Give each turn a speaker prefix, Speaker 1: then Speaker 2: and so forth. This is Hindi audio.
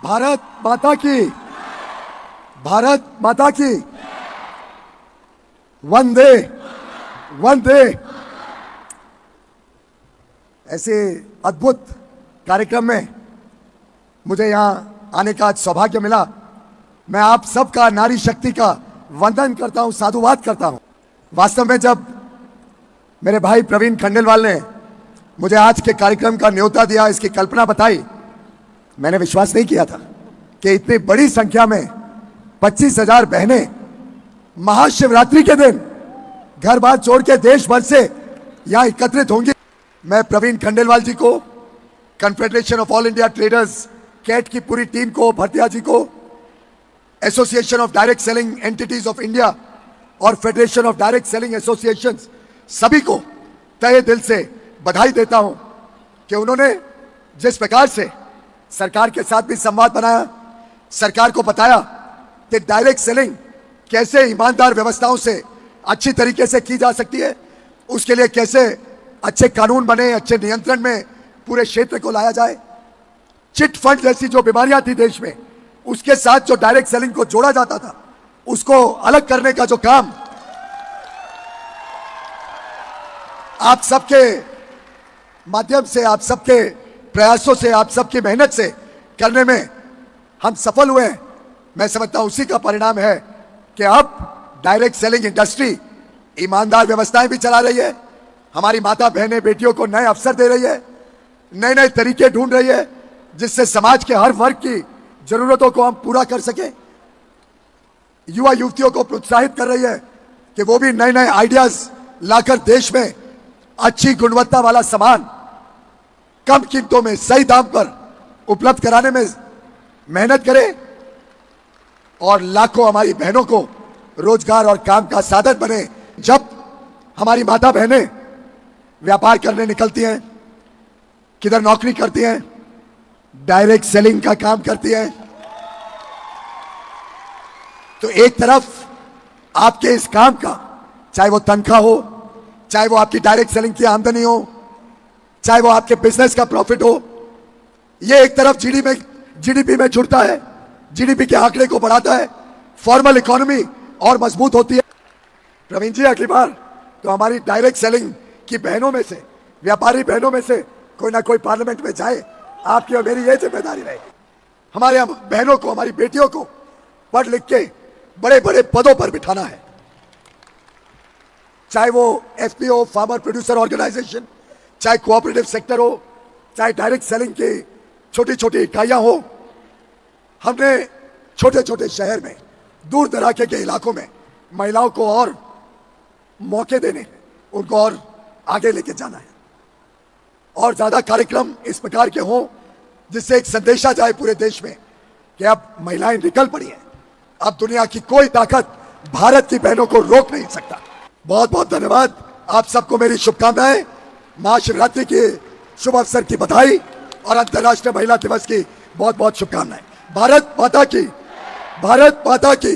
Speaker 1: भारत माता की, भारत माता की, वंदे वंदे। ऐसे अद्भुत कार्यक्रम में मुझे यहां आने का आज सौभाग्य मिला। मैं आप सबका, नारी शक्ति का वंदन करता हूं, साधुवाद करता हूं। वास्तव में जब मेरे भाई प्रवीण खंडेलवाल ने मुझे आज के कार्यक्रम का न्योता दिया, इसकी कल्पना बताई, मैंने विश्वास नहीं किया था कि इतनी बड़ी संख्या में 25,000 बहनें महाशिवरात्रि के दिन घर बार छोड़ के देश भर से यहां एकत्रित होंगी। मैं प्रवीण खंडेलवाल जी को, Confederation of All India Traders CAT की पूरी टीम को, भरतिया जी को, Association of Direct Selling Entities of India और Federation of Direct Selling Association, सभी को तहे दिल से बधाई देता हूं कि उन्होंने जिस प्रकार से सरकार के साथ भी संवाद बनाया, सरकार को बताया कि डायरेक्ट सेलिंग कैसे ईमानदार व्यवस्थाओं से अच्छी तरीके से की जा सकती है, उसके लिए कैसे अच्छे कानून बने, अच्छे नियंत्रण में पूरे क्षेत्र को लाया जाए। चिट फंड जैसी जो बीमारियां थी देश में, उसके साथ जो डायरेक्ट सेलिंग को जोड़ा जाता था, उसको अलग करने का जो काम आप सबके माध्यम से, आप सबके प्रयासों से, आप सबकी मेहनत से करने में हम सफल हुए हैं। मैं समझता हूं उसी का परिणाम है कि अब डायरेक्ट सेलिंग इंडस्ट्री ईमानदार व्यवस्थाएं भी चला रही है, हमारी माता बहनें बेटियों को नए अवसर दे रही है, नए नए तरीके ढूंढ रही है जिससे समाज के हर वर्ग की जरूरतों को हम पूरा कर सके। युवा युवतियों को प्रोत्साहित कर रही है कि वो भी नए नए आइडियाज लाकर देश में अच्छी गुणवत्ता वाला सामान कम कीमतों में सही दाम पर उपलब्ध कराने में मेहनत करें और लाखों हमारी बहनों को रोजगार और काम का साधन बने। जब हमारी माता बहनें व्यापार करने निकलती हैं, किधर नौकरी करती हैं, डायरेक्ट सेलिंग का काम करती हैं, तो एक तरफ आपके इस काम का, चाहे वो तनख्वाह हो, चाहे वो आपकी डायरेक्ट सेलिंग की आमदनी हो, चाहे वो आपके बिजनेस का प्रॉफिट हो, ये एक तरफ जीडीपी में जुड़ता है, जीडीपी के आंकड़े को बढ़ाता है, फॉर्मल इकोनॉमी और मजबूत होती है। प्रवीण जी, अगली बार तो हमारी डायरेक्ट सेलिंग की बहनों में से, व्यापारी बहनों में से कोई ना कोई पार्लियामेंट में जाए, आपकी और मेरी ये जिम्मेदारी रहेगी। हमारे बहनों को, हमारी बेटियों को पढ़ लिख के बड़े बड़े पदों पर बिठाना है, चाहे वो एफपीओ, फार्मर प्रोड्यूसर ऑर्गेनाइजेशन, चाहे कोऑपरेटिव सेक्टर हो, चाहे डायरेक्ट सेलिंग की छोटी छोटी इकाइयां हो। हमने छोटे छोटे शहर में, दूर दराके के इलाकों में महिलाओं को और मौके देने, उनको और आगे लेके जाना है, और ज्यादा कार्यक्रम इस प्रकार के हों जिससे एक संदेशा जाए पूरे देश में कि अब महिलाएं निकल पड़ी हैं, अब दुनिया की कोई ताकत भारत की बहनों को रोक नहीं सकता। बहुत बहुत धन्यवाद। आप सबको मेरी शुभकामनाएं, महाशिवरात्रि के शुभ अवसर की बधाई और अंतर्राष्ट्रीय महिला दिवस की बहुत बहुत शुभकामनाएं। भारत माता की, भारत माता की।